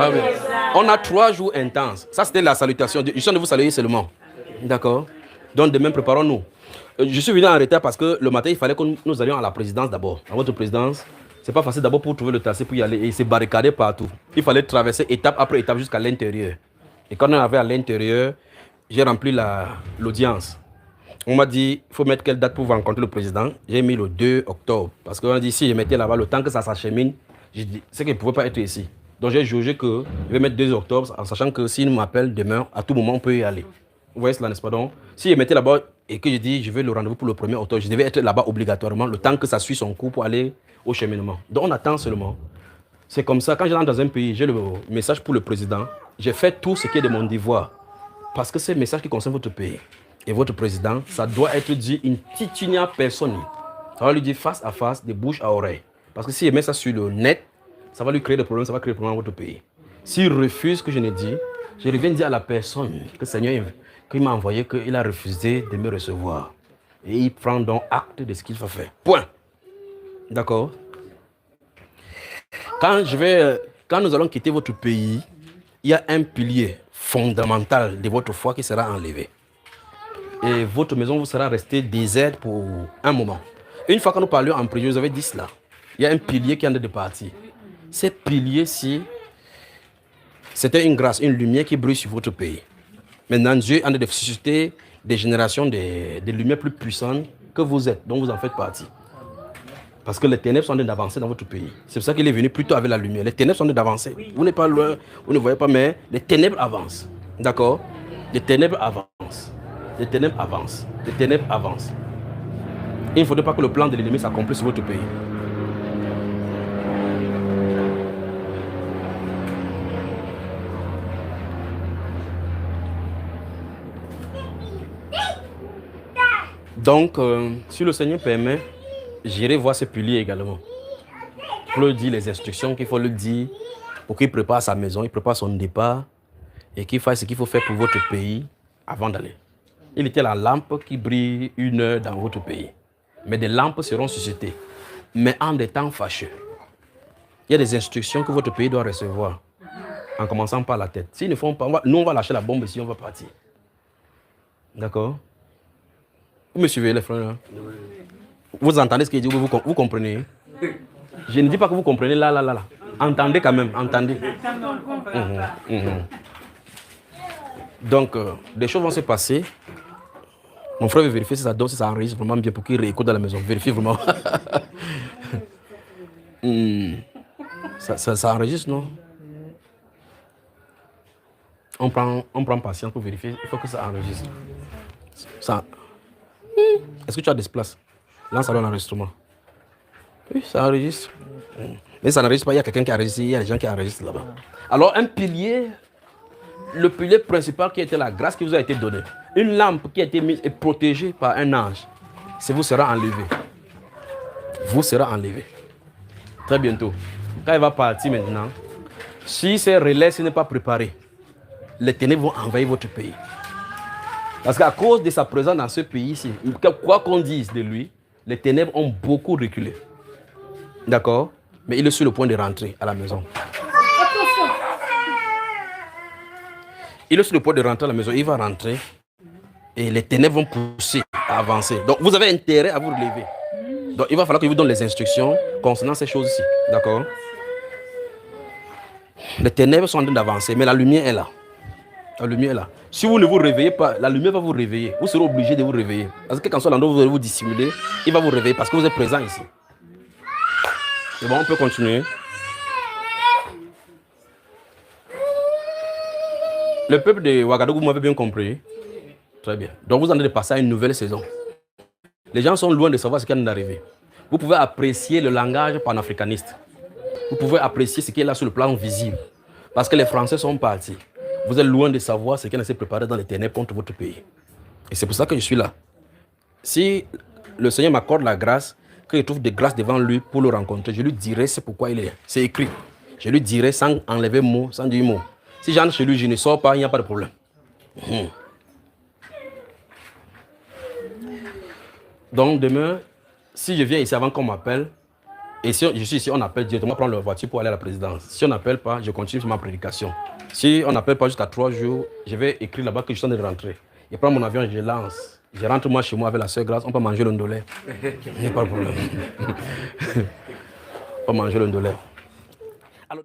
Ah oui. On a 3 jours intenses. Ça, c'était la salutation. Je suis en train de vous saluer seulement. D'accord. Donc, demain, préparons-nous. Je suis venu en retard parce que le matin, il fallait que nous allions à la présidence d'abord. À votre présidence, c'est pas facile d'abord pour trouver le taxi pour y aller. Et c'est barricadé partout. Il fallait traverser étape après étape jusqu'à l'intérieur. Et quand on arrivait à l'intérieur, j'ai rempli l'audience. On m'a dit, il faut mettre quelle date pour vous rencontrer le président. J'ai mis le 2 octobre. Parce qu'on a dit, si je mettais là-bas, le temps que ça s'achemine, j'ai dit, c'est qu'il ne pouvait pas être ici. Donc j'ai jugé que je vais mettre 2 octobre, en sachant que s'il m'appelle demain, à tout moment, on peut y aller. Vous voyez cela, n'est-ce pas? Donc, si je mettais là-bas et que je dis, je veux le rendez-vous pour le 1er octobre, je devais être là-bas obligatoirement, le temps que ça suit son cours pour aller au cheminement. Donc on attend seulement. C'est comme ça, quand je rentre dans un pays, j'ai le message pour le président, j'ai fait tout ce qui est de mon devoir. Parce que c'est le message qui concerne votre pays. Et votre président, ça doit être dit une titinière personne. Ça va lui dire face à face, de bouche à oreille. Parce que s'il met ça sur le net, ça va lui créer des problèmes, ça va créer des problèmes dans votre pays. S'il refuse ce que je ne dis, je reviens dire à la personne que le Seigneur qu'il m'a envoyé, qu'il a refusé de me recevoir. Et il prend donc acte de ce qu'il va faire. Point. D'accord? Quand nous allons quitter votre pays, il y a un pilier fondamental de votre foi qui sera enlevé. Et votre maison vous sera restée déserte pour un moment. Une fois que nous parlions en prière, vous avez dit cela. Il y a un pilier qui est en train de partir. Ce pilier-ci, c'était une grâce, une lumière qui brille sur votre pays. Maintenant, Dieu est en train de susciter des générations de lumières plus puissantes que vous êtes, dont vous en faites partie. Parce que les ténèbres sont en train d'avancer dans votre pays. C'est pour ça qu'il est venu plutôt avec la lumière. Les ténèbres sont en train d'avancer. Vous n'êtes pas loin, vous ne voyez pas, mais les ténèbres avancent. D'accord? Les ténèbres avancent. Les ténèbres avancent. Les ténèbres avancent. Il ne faudrait pas que le plan de l'ennemi s'accomplisse sur votre pays. Donc, si le Seigneur permet, j'irai voir ce pilier également. Pour lui dire les instructions qu'il faut lui dire pour qu'il prépare sa maison, il prépare son départ et qu'il fasse ce qu'il faut faire pour votre pays avant d'aller. Il était la lampe qui brille 1 heure dans votre pays. Mais des lampes seront suscitées, mais en des temps fâcheux. Il y a des instructions que votre pays doit recevoir, en commençant par la tête. S'ils ne font pas, nous on va lâcher la bombe ici, on va partir. D'accord? Vous me suivez les frères? Vous entendez ce qu'il dit, vous comprenez? Je ne dis pas que vous comprenez là. Entendez quand même, entendez. Donc, des choses vont se passer. Mon frère veut vérifier si ça donne, si ça enregistre vraiment bien pour qu'il réécoute dans la maison. Vérifiez vraiment. Ça enregistre, non? On prend patience pour vérifier. Il faut que ça enregistre. Ça. Est-ce que tu as des places? Lance alors l'enregistrement. Oui, ça enregistre. Mais ça n'enregistre pas, il y a quelqu'un qui enregistre, il y a des gens qui enregistrent là-bas. Alors, un pilier, le pilier principal qui était la grâce qui vous a été donnée, une lampe qui a été mise et protégée par un ange, c'est vous sera enlevé. Vous sera enlevé. Très bientôt. Quand il va partir maintenant, si ces relais n'est pas préparé, les ténèbres vont envahir votre pays. Parce qu'à cause de sa présence dans ce pays-ci, quoi qu'on dise de lui, les ténèbres ont beaucoup reculé. D'accord? Mais il est sur le point de rentrer à la maison. Il est sur le point de rentrer à la maison. Il va rentrer et les ténèbres vont pousser à avancer. Donc vous avez intérêt à vous relever. Donc il va falloir que je vous donne les instructions concernant ces choses-ci. D'accord? Les ténèbres sont en train d'avancer, mais la lumière est là. La lumière est là. Si vous ne vous réveillez pas, la lumière va vous réveiller. Vous serez obligé de vous réveiller. Parce que quand soit l'endroit où vous allez vous dissimuler, il va vous réveiller parce que vous êtes présent ici. C'est bon, on peut continuer. Le peuple de Ouagadougou, vous m'avez bien compris. Très bien. Donc vous en allez passer à une nouvelle saison. Les gens sont loin de savoir ce qui est en train d'arriver. Vous pouvez apprécier le langage panafricaniste. Vous pouvez apprécier ce qui est là sur le plan visible. Parce que les Français sont partis. Vous êtes loin de savoir ce qui est s'est préparé dans les ténèbres contre votre pays. Et c'est pour ça que je suis là. Si le Seigneur m'accorde la grâce, que je trouve des grâces devant lui pour le rencontrer, je lui dirai c'est pourquoi il est là. C'est écrit. Je lui dirai sans enlever mot, sans dire mot. Si j'entre chez lui, je ne sors pas, il n'y a pas de problème. Donc demain, si je viens ici avant qu'on m'appelle, Et si je suis ici, on appelle directement prendre la voiture pour aller à la présidence. Si on n'appelle pas, je continue sur ma prédication. Si on n'appelle pas jusqu'à 3 jours, je vais écrire là-bas que je suis en train de rentrer. Je prends mon avion et je lance. Je rentre moi chez moi avec la sœur Grâce, on peut manger le ndolé. Il n'y a pas de problème. On peut manger le ndolé. Alors...